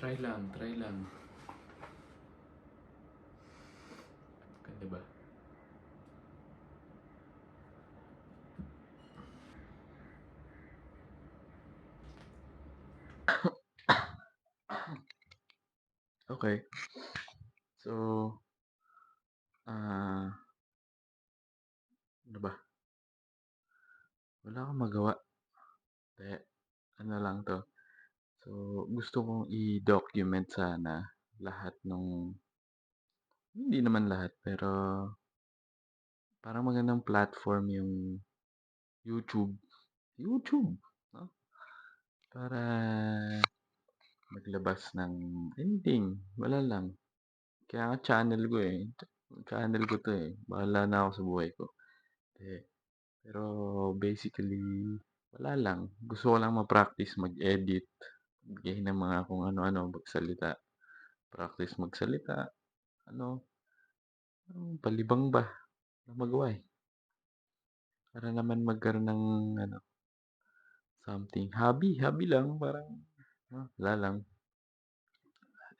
Try lang. Ganda ba? Okay. So, ah, ano ba? Wala akong magawa. Kaya, ano lang 'to, so gusto kong i-document sana lahat nung hindi naman lahat, pero parang magandang platform yung YouTube. YouTube, 'no? Para maglabas ng anything, wala lang. Kaya nga channel ko 'to, eh. Bahala na ako sa buhay ko. Eh, pero basically wala lang, gusto ko lang ma-practice mag-edit, magbigay ng mga kung ano-ano, magsalita, practice magsalita, ano, palibang ba, walang magawa, eh. Para naman magkaroon ng ano, something hobby lang parang wala lang.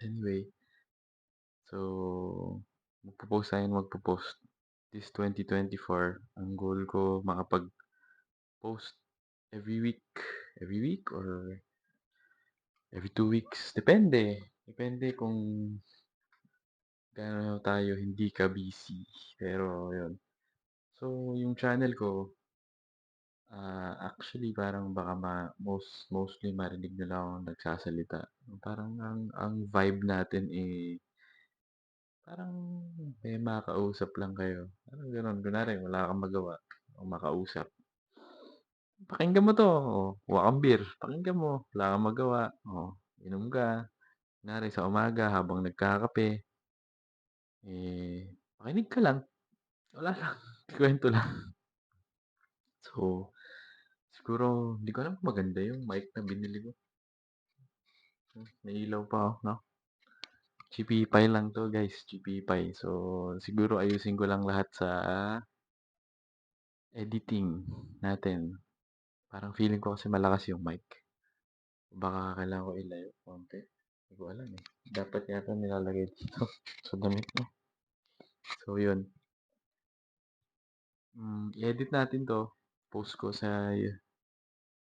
Anyway, so magpo-post tayo ng magpo-post this 2024. Ang goal ko makapag-post every week, every week or every 2 weeks, depende. Depende kung gaano tayo hindi ka-busy, pero yun. So, yung channel ko, actually parang baka mostly marinig niyo lang akong nagsasalita. Parang ang vibe natin, eh, parang may makausap lang kayo, parang gano'n. Kunwari wala kang magawa o makausap, pakinggan mo 'to, oh, kuha kang beer, pakinggan mo, wala kang magawa, oh, inom ka. Kunyari sa umaga habang nagkakape, eh, makinig ka lang, wala lang, kuwento lang. So, siguro hindi ko alam kung maganda yung mic na binili ko. May ilaw pa, oh, 'no? GPie lang 'to guys, GPie. So, siguro ayusin ko lang lahat sa editing natin. Parang feeling ko kasi malakas yung mic. Baka kailangan ko ilayo konti. Hindi ko alam, eh. Dapat yata nilalagay dito sa damit 'no? So, yun. I-edit natin 'to, post ko sa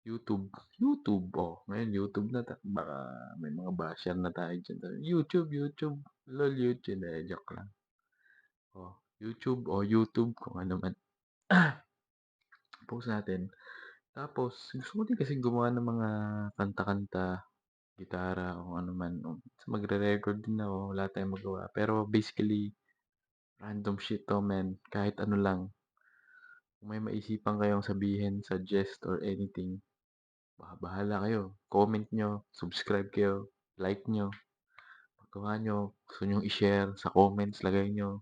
YouTube. YouTube, oh, ngayon YouTube na baka may mga basher na tayo diyan. YouTube, lol YouTube, joke lang. Oh, YouTube kung ano man. Post natin. Tapos gusto ko din kasing gumawa ng mga kanta-kanta, gitara, kung ano man. Magre-record din ako, wala tayong magawa. Pero basically, random shit 'to man, kahit ano lang. Kung may maisipan kayong sabihin, suggest or anything, bahala kayo. Comment nyo, subscribe kayo, like nyo, magawa nyo. Gusto nyong i-share sa comments, lagay nyo.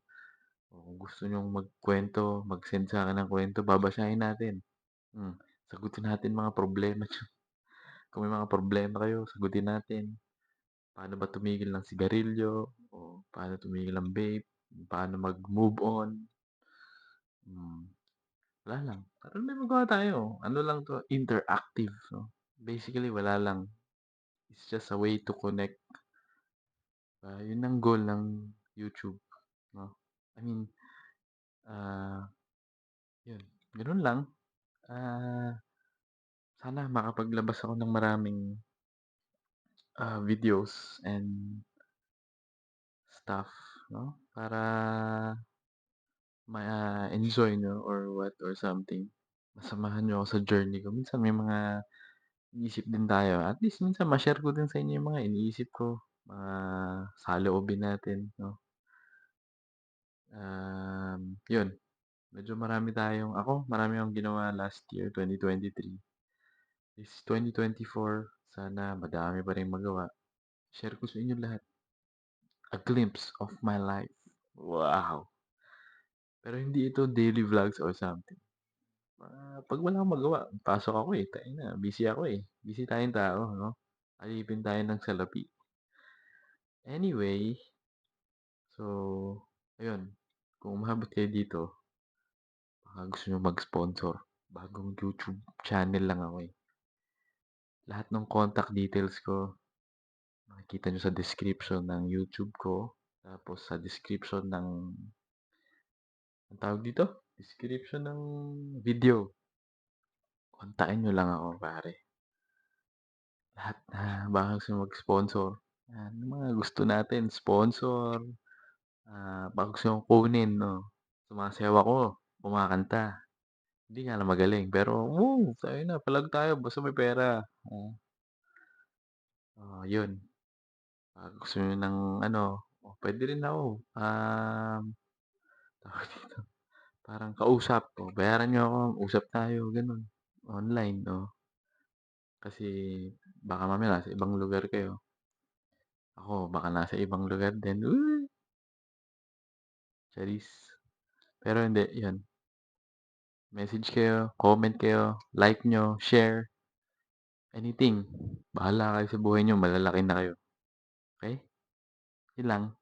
O kung gusto nyong magkwento, mag-send sa akin ng kwento, babasahin natin. Hmm, sagutin natin mga problema nyo. Kung may mga problema kayo, sagutin natin. Paano ba tumigil ng sigarilyo? O paano tumigil ng vape? Paano mag-move on? Hmm, wala lang. Parang may magawa tayo. Ano lang 'to, interactive, 'no? Basically wala lang. It's just a way to connect. Yun ang goal ng YouTube, 'no? I mean, ah, yun, gano'n lang. Ah, sana makapaglabas ako ng maraming, videos and stuff, 'no? Para ma-enjoy niyo or what or something. Masamahan niyo ako sa journey ko. Minsan may mga iniisip din tayo. At least minsan ma-share ko din sa inyo yung mga iniisip ko, mga saloobin natin, 'no? Yun, medyo marami akong ginawa last year, 2023. This 2024, sana madami pa ring magawa. Share ko sa inyo lahat. A glimpse of my life. Wow! Pero hindi ito daily vlogs or something. 'Pag wala akong magawa, pasok ako, eh, tangina busy ako, eh. Busy tayong tao, 'no? Alipin tayo ng salapi. Anyway, so ayun, kung umabot kayo dito, baka gusto niyo mag-sponsor, bagong YouTube channel lang ako, eh. Lahat ng contact details ko makikita niyo sa description ng YouTube ko, tapos sa description ng anong tawag dito? Description ng video. Kontakin niyo lang ako pare. Lahat na baka gusto mag-sponsor, yan yung mga gusto natin sponsor, baka gusto niyong kunin 'no, sumasayaw ako, kumakanta. Hindi nga lang magaling pero, tayo na palag tayo basta may pera. Yun. Gusto niyo ng ano, puwede rin ako, tawag dito, parang kausap, bayaran niyo ako, usap tayo gano'n, online, Kasi baka mamaya nasa ibang lugar kayo, ako baka nasa ibang lugar din, charis. Pero hindi, yun, message kayo, comment kayo, like niyo, share, anything. Bahala kayo sa buhay niyo, malalaki na kayo, okey? Yun lang.